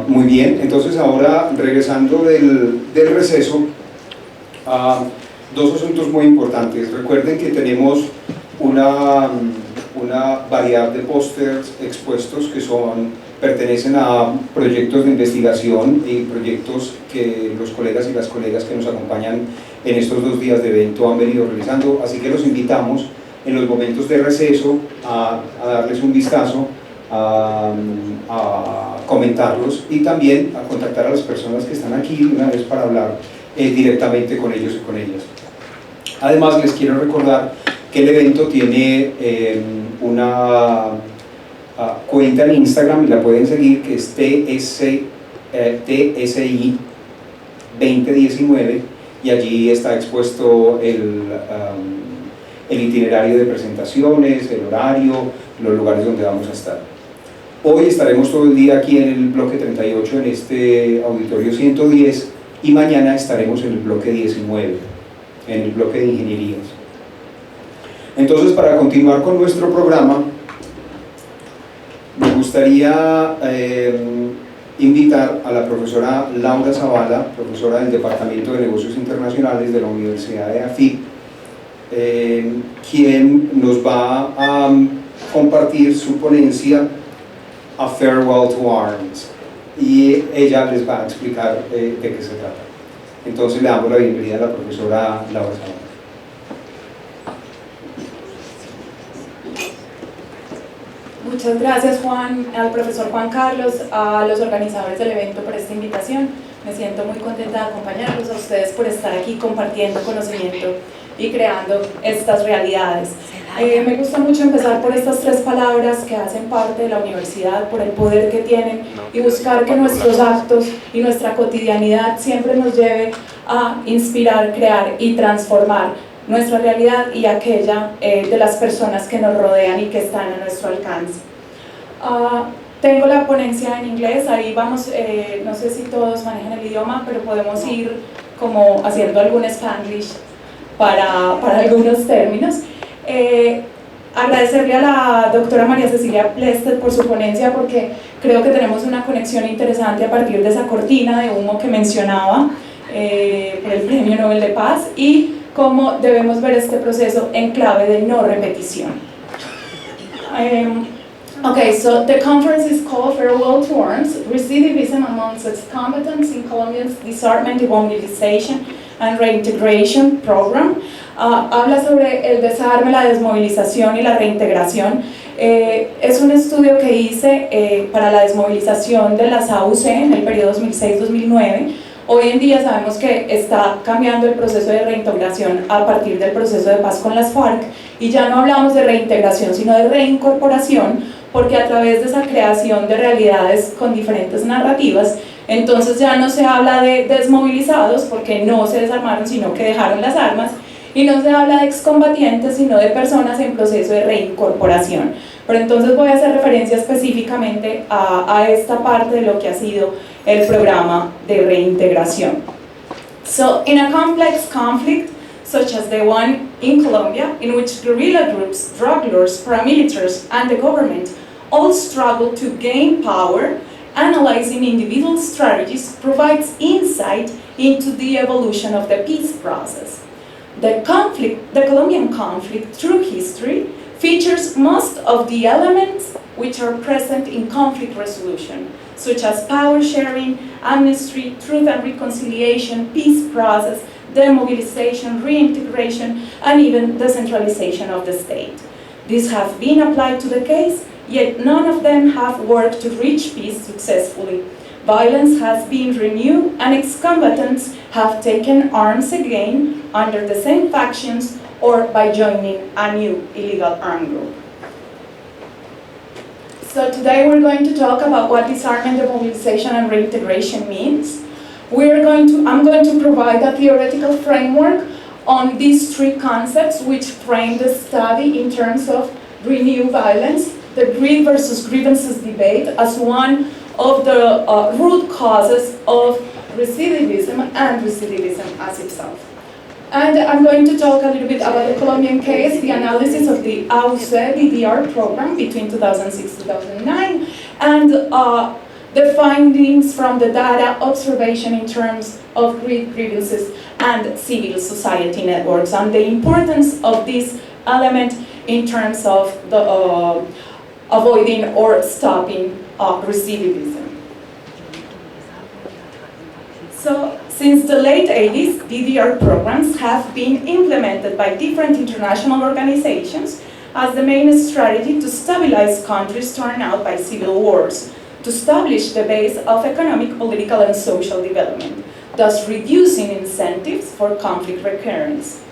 Muy bien, entonces ahora regresando del receso, dos asuntos muy importantes. Recuerden que tenemos una variedad de pósters expuestos que pertenecen a proyectos de investigación y proyectos que los colegas y las colegas que nos acompañan en estos 2 días de evento han venido realizando, así que los invitamos en los momentos de receso a darles un vistazo, a comentarlos y también a contactar a las personas que están aquí una vez para hablar directamente con ellos y con ellas. Además, les quiero recordar que el evento tiene una cuenta en Instagram y la pueden seguir, que es TSI 2019, y allí está expuesto el itinerario de presentaciones, el horario, los lugares donde vamos a estar. Hoy estaremos todo el día aquí en el bloque 38, en este auditorio 110, y mañana estaremos en el bloque 19, en el bloque de ingenierías. Entonces, para continuar con nuestro programa, me gustaría invitar a la profesora Laura Zavala, profesora del Departamento de Negocios Internacionales de la Universidad de AFIP, quien nos va a compartir su ponencia A Farewell to Arms, y ella les va a explicar de qué se trata. Entonces le damos la bienvenida a la profesora Laura Zavala. Muchas gracias, Juan, al profesor Juan Carlos, a los organizadores del evento por esta invitación. Me siento muy contenta de acompañarlos, a ustedes por estar aquí compartiendo conocimiento y creando estas realidades. Me gusta mucho empezar por estas 3 palabras que hacen parte de la universidad, por el poder que tienen, y buscar que nuestros actos y nuestra cotidianidad siempre nos lleve a inspirar, crear y transformar nuestra realidad y aquella de las personas que nos rodean y que están a nuestro alcance. Tengo la ponencia en inglés, ahí vamos, no sé si todos manejan el idioma, pero podemos ir como haciendo algún Spanglish para algunos términos. Agradecerle a la doctora María Cecilia Plested por su ponencia, porque creo que tenemos una conexión interesante a partir de esa cortina de humo que mencionaba por el Premio Nobel de Paz, y cómo debemos ver este proceso en clave de no repetición. Okay, so the conference is called Farewell to Arms, Recidivism Amongst its Combatants in Colombia's Disarmament, Demobilization and Reintegration Program. Habla sobre el desarme, la desmovilización y la reintegración. Es un estudio que hice para la desmovilización de las AUC en el periodo 2006-2009. Hoy en día sabemos que está cambiando el proceso de reintegración a partir del proceso de paz con las FARC, y ya no hablamos de reintegración sino de reincorporación, porque a través de esa creación de realidades con diferentes narrativas, entonces ya no se habla de desmovilizados porque no se desarmaron sino que dejaron las armas, y no se habla de excombatientes sino de personas en proceso de reincorporación. Pero entonces voy a hacer referencia específicamente a esta parte de lo que ha sido el programa de reintegración. So, in a complex conflict such as the one in Colombia, in which guerrilla groups, drug lords, paramilitaries, and the government all struggle to gain power, analyzing individual strategies provides insight into the evolution of the peace process. The Colombian conflict through history features most of the elements which are present in conflict resolution, such as power sharing, amnesty, truth and reconciliation, peace process, demobilization, reintegration, and even decentralization of the state. These have been applied to the case, yet none of them have worked to reach peace successfully. Violence has been renewed, and ex-combatants have taken arms again under the same factions or by joining a new illegal armed group. So today we're going to talk about what disarmament, demobilization, and reintegration means. I'm going to provide a theoretical framework on these 3 concepts which frame the study in terms of renewed violence, the greed versus grievances debate as one of the root causes of recidivism and recidivism as itself. And I'm going to talk a little bit about the Colombian case, the analysis of the AUC DDR program between 2006-2009, and the findings from the data observation in terms of grievances and civil society networks, and the importance of this element in terms of the, avoiding or stopping recidivism. So, since the late 80s, DDR programs have been implemented by different international organizations as the main strategy to stabilize countries torn out by civil wars, to establish the base of economic, political, and social development, thus reducing incentives for conflict recurrence.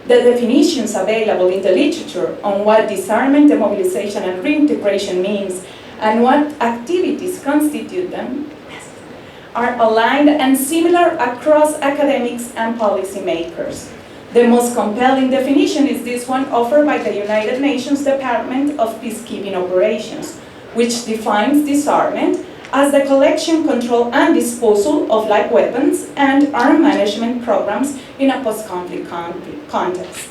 The definitions available in the literature on what disarmament, demobilization, and reintegration means and what activities constitute them are aligned and similar across academics and policymakers. The most compelling definition is this one offered by the United Nations Department of Peacekeeping Operations, which defines disarmament as the collection, control, and disposal of light weapons and arm management programs in a post-conflict context.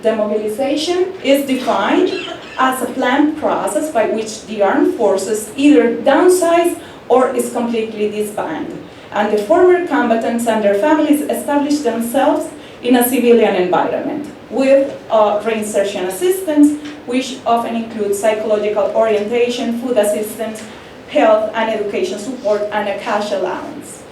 Demobilization is defined as a planned process by which the armed forces either downsize or is completely disbanded, and the former combatants and their families establish themselves in a civilian environment with reinsertion assistance, which often includes psychological orientation, food assistance, health and education support, and a cash allowance.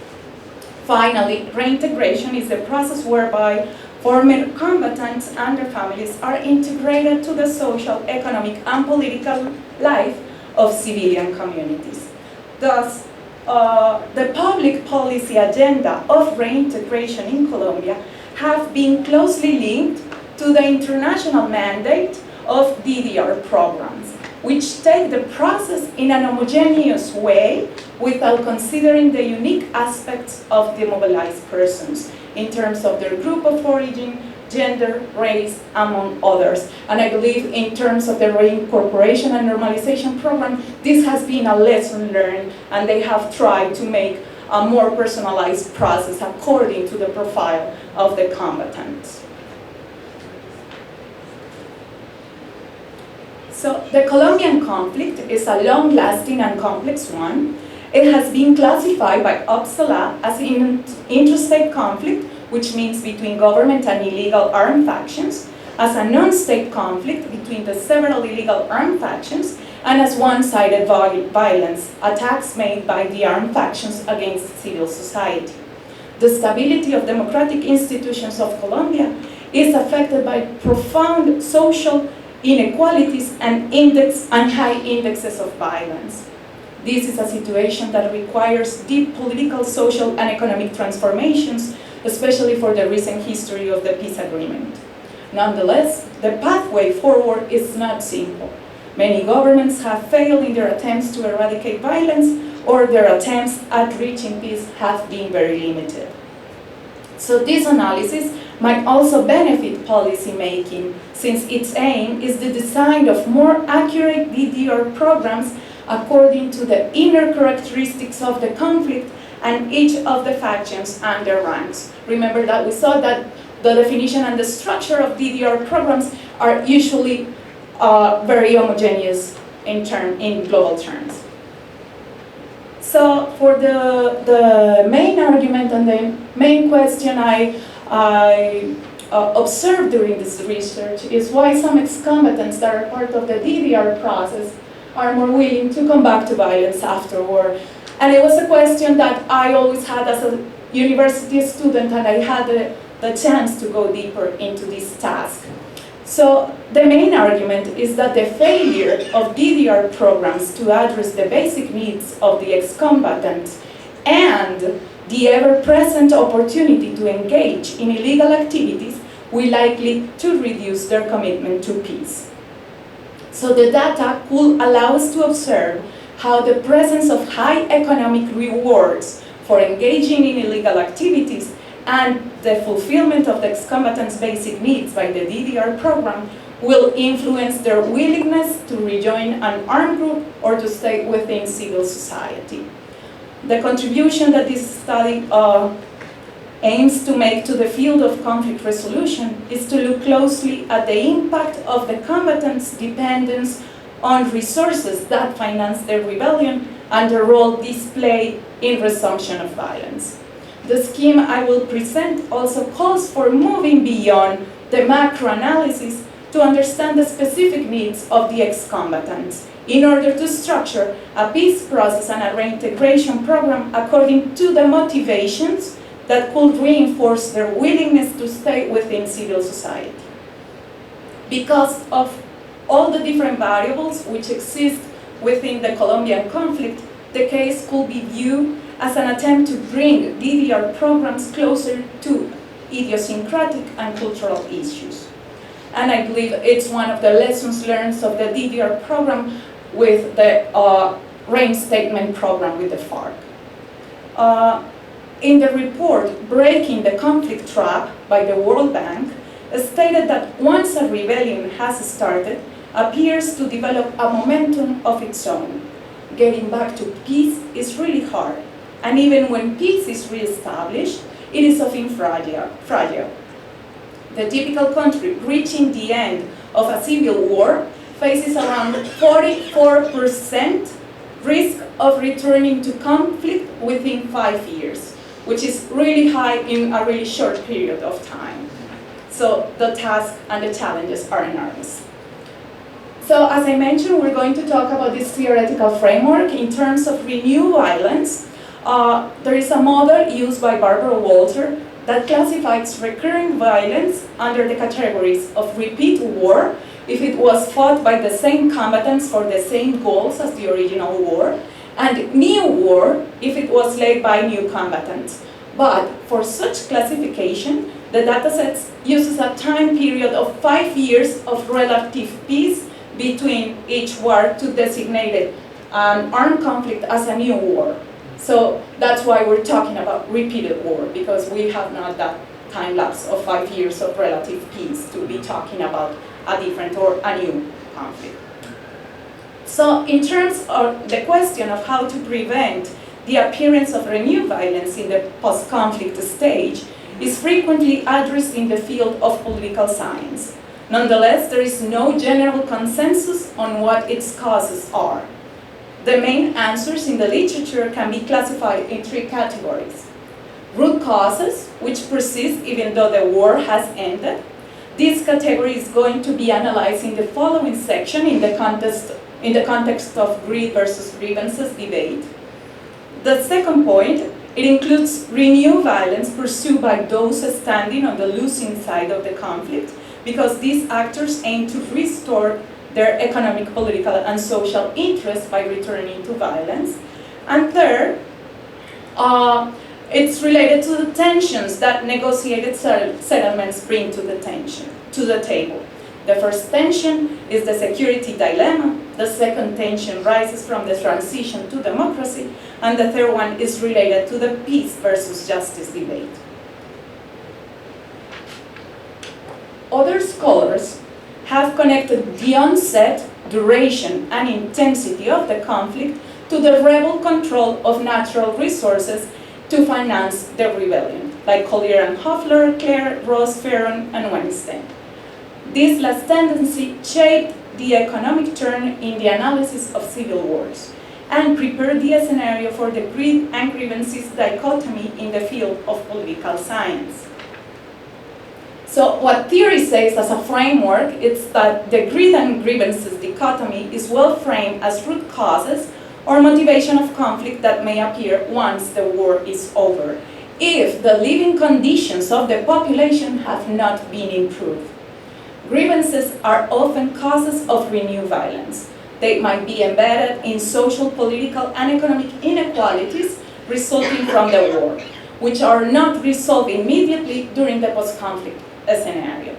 Finally, reintegration is the process whereby former combatants and their families are integrated to the social, economic, and political life of civilian communities. Thus, the public policy agenda of reintegration in Colombia have been closely linked to the international mandate of DDR programs, which take the process in an homogeneous way without considering the unique aspects of demobilized persons in terms of their group of origin, gender, race, among others. And I believe in terms of the reincorporation and normalization program, this has been a lesson learned, and they have tried to make a more personalized process according to the profile of the combatants. So the Colombian conflict is a long-lasting and complex one. It has been classified by UPSALA as an interstate conflict, which means between government and illegal armed factions, as a non-state conflict between the several illegal armed factions, and as one-sided violence, attacks made by the armed factions against civil society. The stability of democratic institutions of Colombia is affected by profound social inequalities and high indexes of violence. This is a situation that requires deep political, social, and economic transformations, especially for the recent history of the peace agreement. Nonetheless, the pathway forward is not simple. Many governments have failed in their attempts to eradicate violence, or their attempts at reaching peace have been very limited. So this analysis might also benefit policy making, since its aim is the design of more accurate DDR programs according to the inner characteristics of the conflict and each of the factions and their ranks. Remember that we saw that the definition and the structure of DDR programs are usually very homogeneous in global terms. So for the main argument and the main question I observed during this research is why some ex-combatants that are part of the DDR process are more willing to come back to violence after war. And it was a question that I always had as a university student, and I had the chance to go deeper into this task. So the main argument is that the failure of DDR programs to address the basic needs of the ex-combatants and the ever-present opportunity to engage in illegal activities will likely to reduce their commitment to peace. So the data could allow us to observe how the presence of high economic rewards for engaging in illegal activities and the fulfillment of the ex-combatants' basic needs by the DDR program will influence their willingness to rejoin an armed group or to stay within civil society. The contribution that this study aims to make to the field of conflict resolution is to look closely at the impact of the combatants' dependence on resources that finance their rebellion and the role this plays in resumption of violence. The scheme I will present also calls for moving beyond the macro analysis to understand the specific needs of the ex-combatants in order to structure a peace process and a reintegration program according to the motivations that could reinforce their willingness to stay within civil society. Because of all the different variables which exist within the Colombian conflict, the case could be viewed as an attempt to bring DDR programs closer to idiosyncratic and cultural issues. And I believe it's one of the lessons learned of the DDR program with the reinstatement program with the FARC. In the report, Breaking the Conflict Trap by the World Bank, stated that once a rebellion has started, appears to develop a momentum of its own. Getting back to peace is really hard, and even when peace is reestablished, it is often fragile. The typical country reaching the end of a civil war faces around 44% risk of returning to conflict within 5 years, which is really high in a really short period of time. So the task and the challenges are enormous. So as I mentioned, we're going to talk about this theoretical framework in terms of renewed violence. There is a model used by Barbara Walter that classifies recurring violence under the categories of repeat war, if it was fought by the same combatants for the same goals as the original war, and new war, if it was led by new combatants. But for such classification, the dataset uses a time period of 5 years of relative peace between each war to designate an armed conflict as a new war. So that's why we're talking about repeated war, because we have not that time lapse of 5 years of relative peace to be talking about a different or a new conflict. So in terms of the question of how to prevent the appearance of renewed violence in the post-conflict stage is frequently addressed in the field of political science. Nonetheless, there is no general consensus on what its causes are. The main answers in the literature can be classified in 3 categories. Root causes, which persist even though the war has ended. This category is going to be analyzed in the following section in the context of greed versus grievances debate. The second point, it includes renewed violence pursued by those standing on the losing side of the conflict, because these actors aim to restore their economic, political, and social interests by returning to violence. And third, it's related to the tensions that negotiated settlements bring to the table. The first tension is the security dilemma. The second tension rises from the transition to democracy. And the third one is related to the peace versus justice debate. Other scholars have connected the onset, duration, and intensity of the conflict to the rebel control of natural resources to finance the rebellion, like Collier and Hoffler, Clare, Ross, Ferron, and Weinstein. This last tendency shaped the economic turn in the analysis of civil wars and prepared the scenario for the greed and grievances dichotomy in the field of political science. So what theory says as a framework is that the greed and grievances dichotomy is well framed as root causes or motivation of conflict that may appear once the war is over, if the living conditions of the population have not been improved. Grievances are often causes of renewed violence. They might be embedded in social, political, and economic inequalities resulting from the war, which are not resolved immediately during the post-conflict scenario.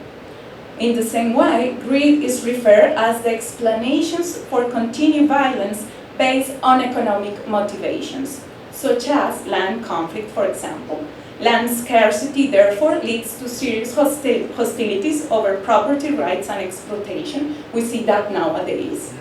In the same way, greed is referred as the explanations for continued violence based on economic motivations, such as land conflict, for example. Land scarcity, therefore, leads to serious hostilities over property rights and exploitation. We see that nowadays.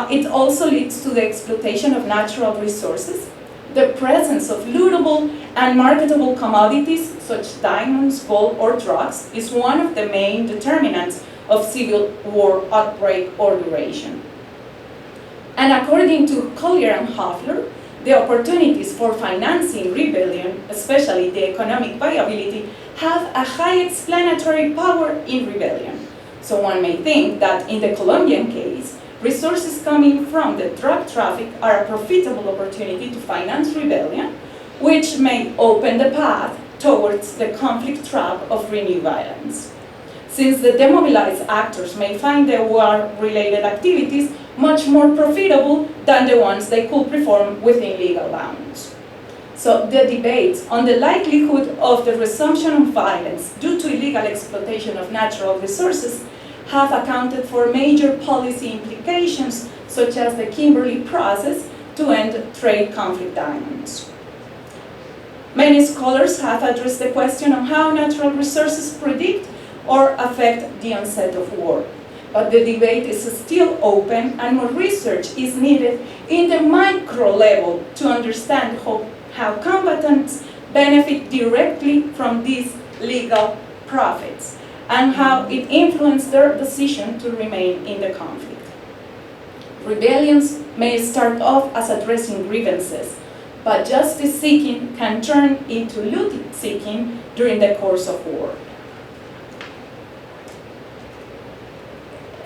It also leads to the exploitation of natural resources. The presence of lootable and marketable commodities, such as diamonds, gold, or drugs, is one of the main determinants of civil war outbreak or duration. And according to Collier and Hoffler, the opportunities for financing rebellion, especially the economic viability, have a high explanatory power in rebellion. So one may think that in the Colombian case, resources coming from the drug traffic are a profitable opportunity to finance rebellion, which may open the path towards the conflict trap of renewed violence. Since the demobilized actors may find the war-related activities much more profitable than the ones they could perform within legal bounds. So the debates on the likelihood of the resumption of violence due to illegal exploitation of natural resources have accounted for major policy implications, such as the Kimberley process to end trade conflict diamonds. Many scholars have addressed the question of how natural resources predict or affect the onset of war. But the debate is still open, and more research is needed in the micro level to understand how combatants benefit directly from these legal profits and how it influenced their decision to remain in the conflict. Rebellions may start off as addressing grievances, but justice seeking can turn into loot seeking during the course of war.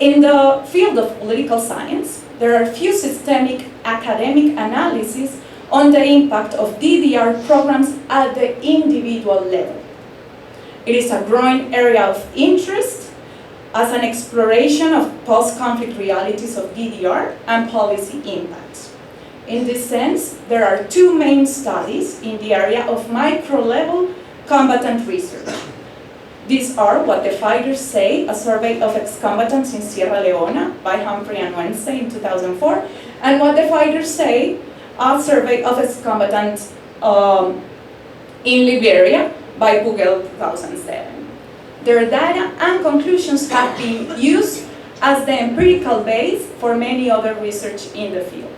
In the field of political science, there are few systemic academic analyses on the impact of DDR programs at the individual level. It is a growing area of interest as an exploration of post-conflict realities of DDR and policy impacts. In this sense, there are two main studies in the area of micro-level combatant research. These are What the Fighters Say, a survey of ex-combatants in Sierra Leone by Humphrey and Wednesday in 2004, and What the Fighters Say, a survey of ex-combatants in Liberia by Pugel 2007. Their data and conclusions have been used as the empirical base for many other research in the field.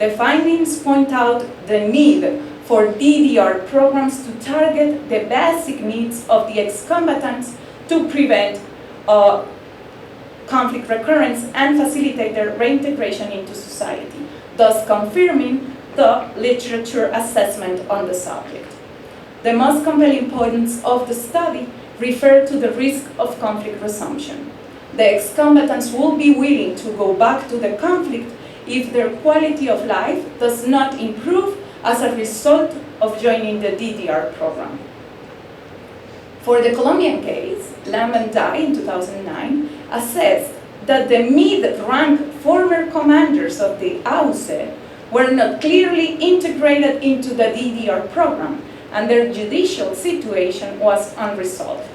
The findings point out the need for DDR programs to target the basic needs of the ex-combatants to prevent conflict recurrence and facilitate their reintegration into society, thus confirming the literature assessment on the subject. The most compelling points of the study refer to the risk of conflict resumption. The ex-combatants will be willing to go back to the conflict if their quality of life does not improve as a result of joining the DDR program. For the Colombian case, Lam and Dai in 2009 assessed that the mid-rank former commanders of the AUCE were not clearly integrated into the DDR program, and their judicial situation was unresolved.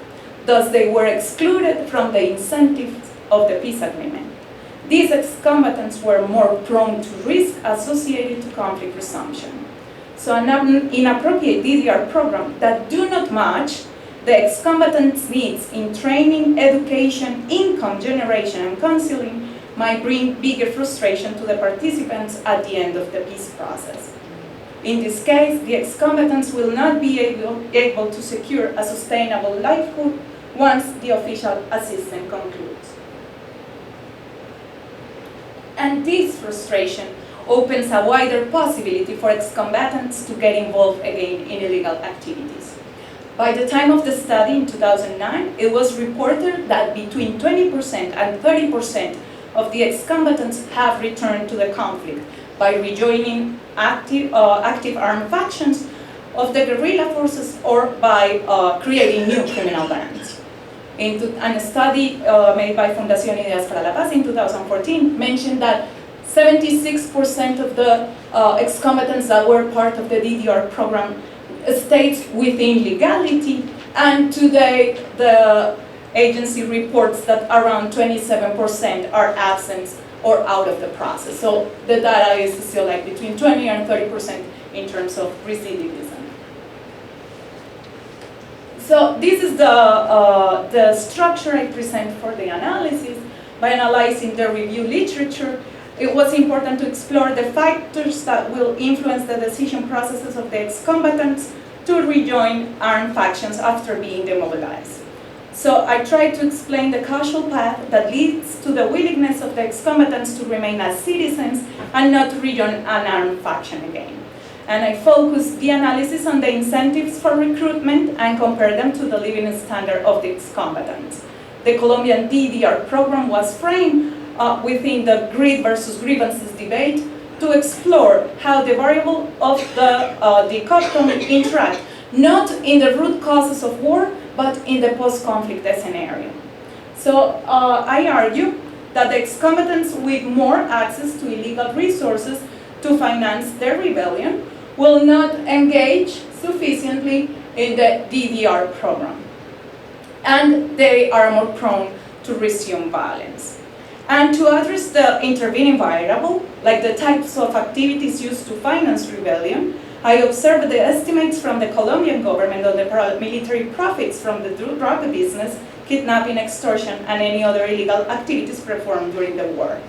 Thus, they were excluded from the incentives of the peace agreement. These ex-combatants were more prone to risk associated to conflict resumption. So an inappropriate DDR program that do not match the ex-combatants' needs in training, education, income generation, and counseling might bring bigger frustration to the participants at the end of the peace process. In this case, the ex-combatants will not be able to secure a sustainable livelihood once the official assistance concludes. And this frustration opens a wider possibility for ex-combatants to get involved again in illegal activities. By the time of the study in 2009, it was reported that between 20% and 30% of the ex-combatants have returned to the conflict by rejoining active armed factions of the guerrilla forces or by creating new criminal bands. And a study made by Fundación Ideas para la Paz in 2014 mentioned that 76% of the ex-combatants that were part of the DDR program stayed within legality, and today the agency reports that around 27% are absent or out of the process. So the data is still like between 20 and 30% in terms of recidivism. So this is the structure I present for the analysis. By analyzing the review literature, it was important to explore the factors that will influence the decision processes of the ex-combatants to rejoin armed factions after being demobilized. So I try to explain the causal path that leads to the willingness of the ex-combatants to remain as citizens and not to rejoin an armed faction again. And I focus the analysis on the incentives for recruitment and compare them to the living standard of the ex-combatants. The Colombian DDR program was framed within the greed versus grievances debate to explore how the variable of the dichotomy interact, not in the root causes of war, but in the post-conflict scenario. So I argue that the ex-combatants with more access to illegal resources to finance their rebellion will not engage sufficiently in the DDR program. And they are more prone to resume violence. And to address the intervening variable, like the types of activities used to finance rebellion, I observed the estimates from the Colombian government on the military profits from the drug business, kidnapping, extortion, and any other illegal activities performed during the war.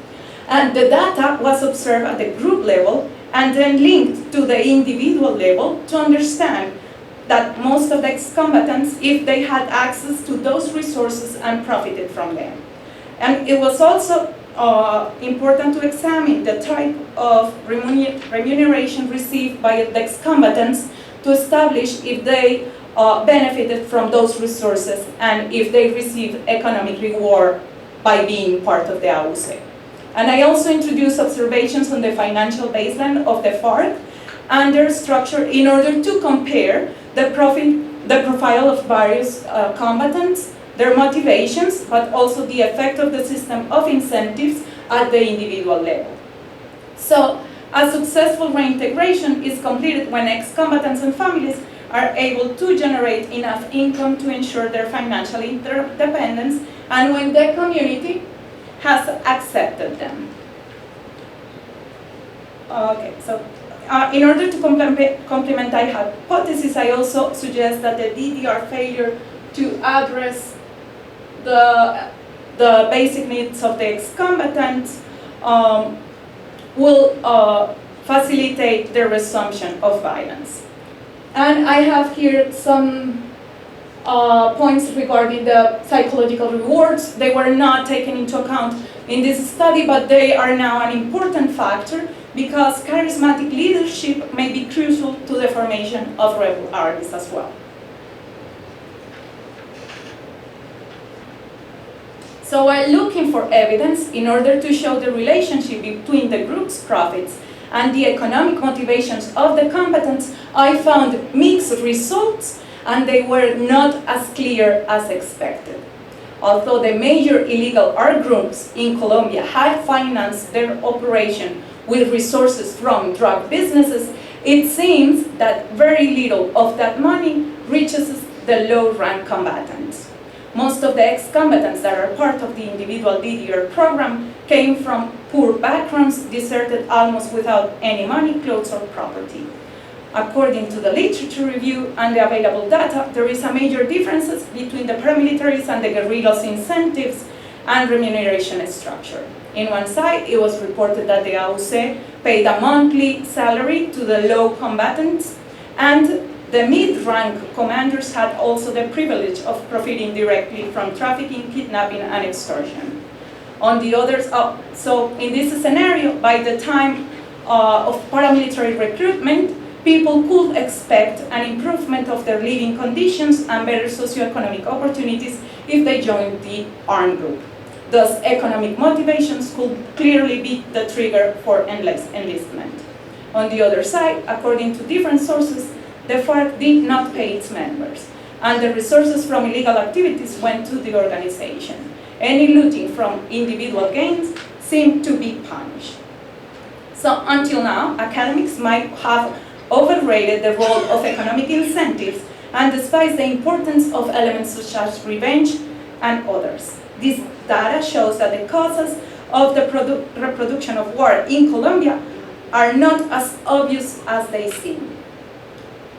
And the data was observed at the group level and then linked to the individual level to understand that most of the ex-combatants, if they had access to those resources and profited from them. And it was also important to examine the type of remuneration received by the ex-combatants to establish if they benefited from those resources and if they received economic reward by being part of the AUC. And I also introduced observations on the financial baseline of the FARC and their structure in order to compare the profile of various combatants, their motivations, but also the effect of the system of incentives at the individual level. So, a successful reintegration is completed when ex-combatants and families are able to generate enough income to ensure their financial independence, and when the community has accepted them. Okay, so in order to complement my hypothesis, I also suggest that the DDR failure to address the basic needs of the ex-combatants will facilitate the resumption of violence. And I have here some points regarding the psychological rewards. They were not taken into account in this study, but they are now an important factor because charismatic leadership may be crucial to the formation of rebel armies as well. So while looking for evidence in order to show the relationship between the group's profits and the economic motivations of the combatants, I found mixed results, and they were not as clear as expected. Although the major illegal art groups in Colombia had financed their operation with resources from drug businesses, it seems that very little of that money reaches the low-rank combatants. Most of the ex-combatants that are part of the individual DDR program came from poor backgrounds, deserted almost without any money, clothes, or property. According to the literature review and the available data, there is a major differences between the paramilitaries and the guerrillas' incentives and remuneration structure. In one side, it was reported that the AUC paid a monthly salary to the low combatants, and the mid-rank commanders had also the privilege of profiting directly from trafficking, kidnapping, and extortion. On the others, so in this scenario, by the time of paramilitary recruitment, people could expect an improvement of their living conditions and better socioeconomic opportunities if they joined the armed group. Thus, economic motivations could clearly be the trigger for enlistment. On the other side, according to different sources, the FARC did not pay its members, and the resources from illegal activities went to the organization. Any looting from individual gains seemed to be punished. So until now, academics might have overrated the role of economic incentives and despised the importance of elements such as revenge and others. This data shows that the causes of the reproduction of war in Colombia are not as obvious as they seem.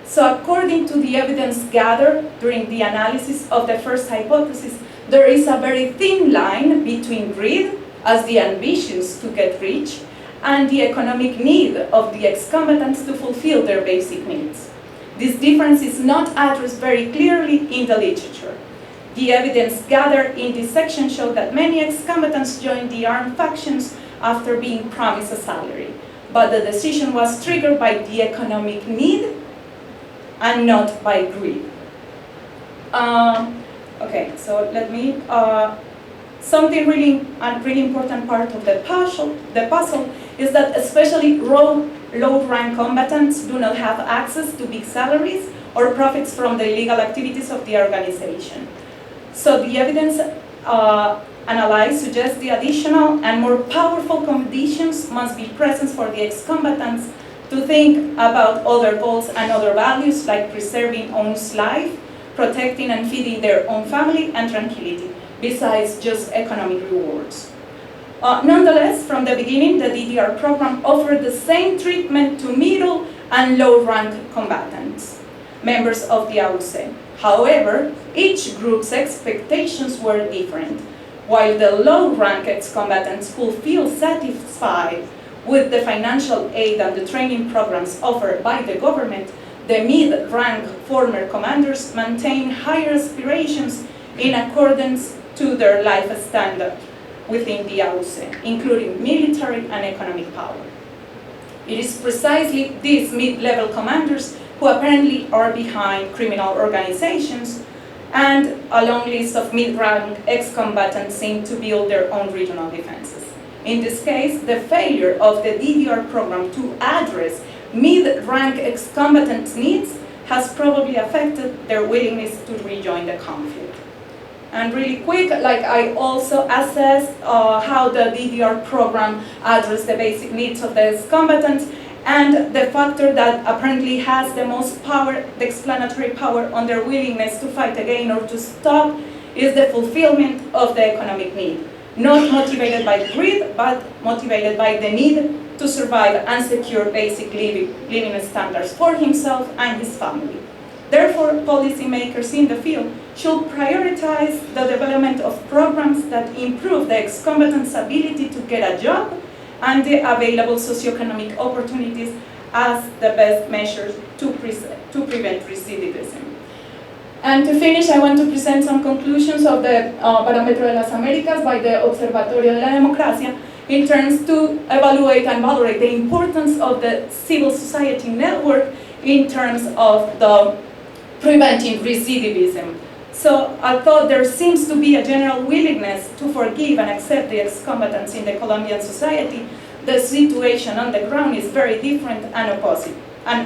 So according to the evidence gathered during the analysis of the first hypothesis, there is a very thin line between greed, as the ambitions to get rich, and the economic need of the ex-combatants to fulfill their basic needs. This difference is not addressed very clearly in the literature. The evidence gathered in this section showed that many ex-combatants joined the armed factions after being promised a salary, but the decision was triggered by the economic need and not by greed. Okay, so let me, something really important part of the puzzle is that especially low-rank combatants do not have access to big salaries or profits from the illegal activities of the organization. So the evidence analyzed suggests the additional and more powerful conditions must be present for the ex-combatants to think about other goals and other values like preserving one's life, protecting and feeding their own family and tranquility, besides just economic rewards. Nonetheless, from the beginning, the DDR program offered the same treatment to middle and low-rank combatants, members of the AUC. However, each group's expectations were different. While the low-rank ex-combatants could feel satisfied with the financial aid and the training programs offered by the government, the mid-rank former commanders maintained higher aspirations in accordance to their life standard within the AUC, including military and economic power. It is precisely these mid-level commanders who apparently are behind criminal organizations, and a long list of mid-rank ex-combatants seem to build their own regional defenses. In this case, the failure of the DDR program to address mid-rank ex-combatants' needs has probably affected their willingness to rejoin the conflict. And really quick, like I also assessed how the DDR program addressed the basic needs of the ex-combatants, and the factor that apparently has the most power, the explanatory power on their willingness to fight again or to stop, is the fulfillment of the economic need. Not motivated by greed, but motivated by the need to survive and secure basic living standards for himself and his family. Therefore, policymakers in the field should prioritize the development of programs that improve the ex-combatants' ability to get a job and the available socioeconomic opportunities as the best measures to prevent recidivism. And to finish, I want to present some conclusions of the Barómetro de las Américas by the Observatorio de la Democracia in terms to evaluate and valorate the importance of the civil society network in terms of the preventing recidivism. So although there seems to be a general willingness to forgive and accept the ex-combatants in the Colombian society, the situation on the ground is very different and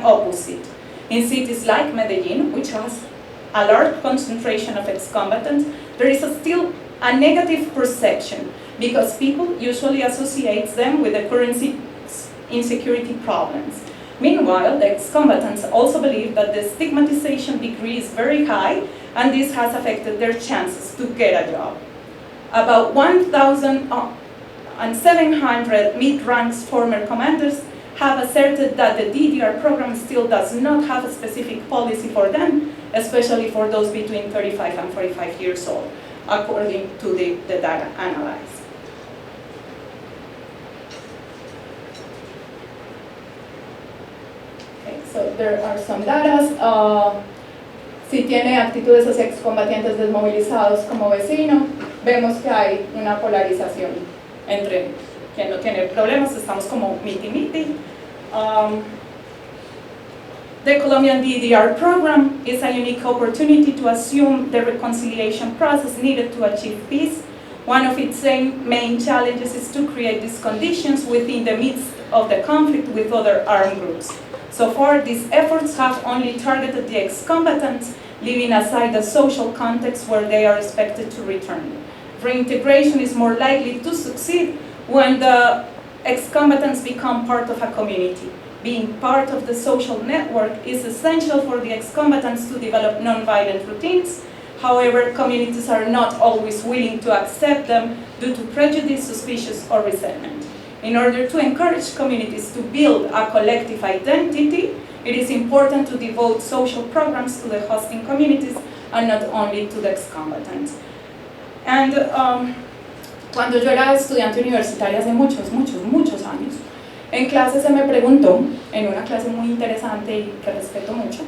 opposite. In cities like Medellin, which has a large concentration of ex-combatants, there is still a negative perception because people usually associate them with the current insecurity problems. Meanwhile, the ex-combatants also believe that the stigmatization degree is very high, and this has affected their chances to get a job. About 1,700 mid-rank former commanders have asserted that the DDR program still does not have a specific policy for them, especially for those between 35 and 45 years old, according to the data analyzed. So there are some data. Si tiene actitudes hacia excombatientes desmovilizados como vecino, vemos que hay una polarización entre quien no tiene problemas, estamos como miti-miti. The Colombian DDR program is a unique opportunity to assume the reconciliation process needed to achieve peace. One of its main challenges is to create these conditions within the midst of the conflict with other armed groups. So far, these efforts have only targeted the ex-combatants, leaving aside the social context where they are expected to return. Reintegration is more likely to succeed when the ex-combatants become part of a community. Being part of the social network is essential for the ex-combatants to develop non-violent routines. However, communities are not always willing to accept them due to prejudice, suspicion, or resentment. In order to encourage communities to build a collective identity, it is important to devote social programs to the hosting communities and not only to the ex-combatants. And cuando yo era estudiante universitaria hace muchos años, en clase se me preguntó, en una clase muy interesante y que respeto mucho,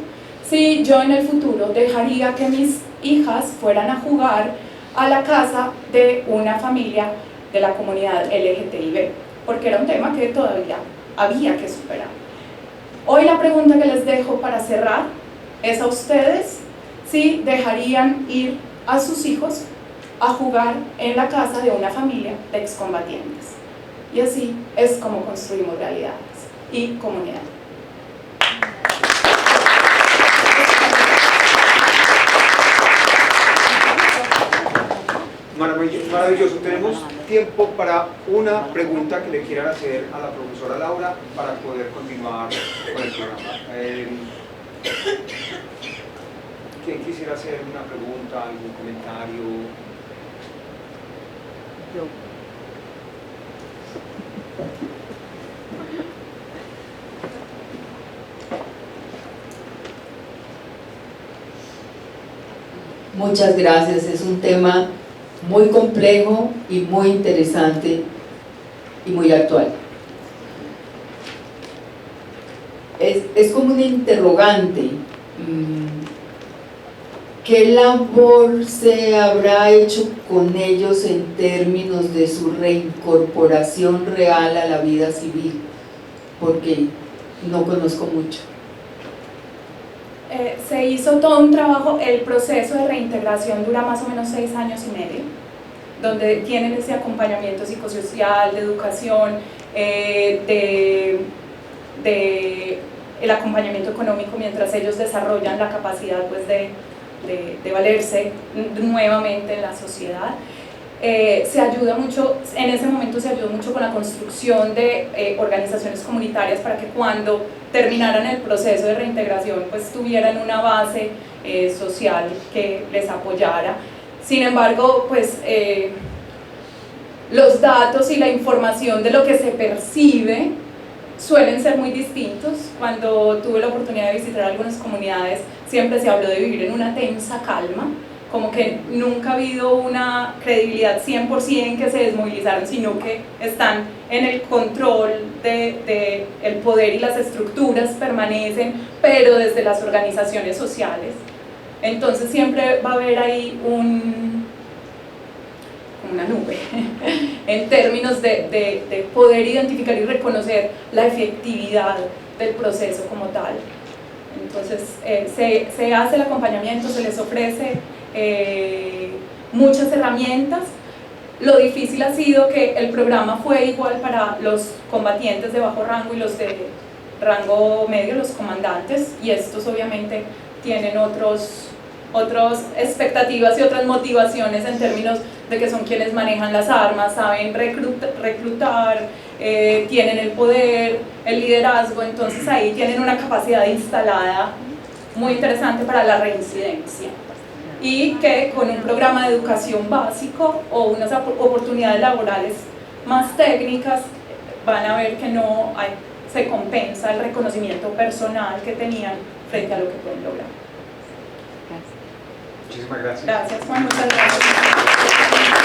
si yo en el futuro dejaría que mis hijas fueran a jugar a la casa de una familia de la comunidad LGTBI, porque era un tema que todavía había que superar. Hoy la pregunta que les dejo para cerrar es a ustedes si dejarían ir a sus hijos a jugar en la casa de una familia de excombatientes. Y así es como construimos realidades y comunidad. Maravilloso. Tenemos tiempo para una pregunta que le quieran hacer a la profesora Laura para poder continuar con el programa. ¿Quién quisiera hacer una pregunta, algún comentario? Yo. Muchas gracias, es un tema muy complejo y muy interesante y muy actual. Es como un interrogante. ¿Qué labor se habrá hecho con ellos en términos de su reincorporación real a la vida civil? Porque no conozco mucho. Se hizo todo un trabajo, el proceso de reintegración dura más o menos 6 años y medio, donde tienen ese acompañamiento psicosocial, de educación, el acompañamiento económico mientras ellos desarrollan la capacidad pues, de valerse nuevamente en la sociedad. Se ayuda mucho, en ese momento se ayudó mucho con la construcción de organizaciones comunitarias para que cuando terminaran el proceso de reintegración pues tuvieran una base social que les apoyara. Sin embargo, pues los datos y la información de lo que se percibe suelen ser muy distintos. Cuando tuve la oportunidad de visitar algunas comunidades siempre se habló de vivir en una tensa calma, como que nunca ha habido una credibilidad 100% que se desmovilizaron, sino que están en el control del poder y las estructuras permanecen, pero desde las organizaciones sociales. Entonces siempre va a haber ahí una nube en términos de poder identificar y reconocer la efectividad del proceso como tal. Entonces se hace el acompañamiento, se les ofrece muchas herramientas. Lo difícil ha sido que el programa fue igual para los combatientes de bajo rango y los de rango medio, los comandantes, y estos obviamente tienen otras expectativas y otras motivaciones en términos de que son quienes manejan las armas, saben reclutar, tienen el poder, el liderazgo, entonces ahí tienen una capacidad instalada muy interesante para la reincidencia. Y que con un programa de educación básico o unas oportunidades laborales más técnicas van a ver que no se compensa el reconocimiento personal que tenían frente a lo que pueden lograr. Muchísimas gracias. Gracias, Juan, muchas gracias.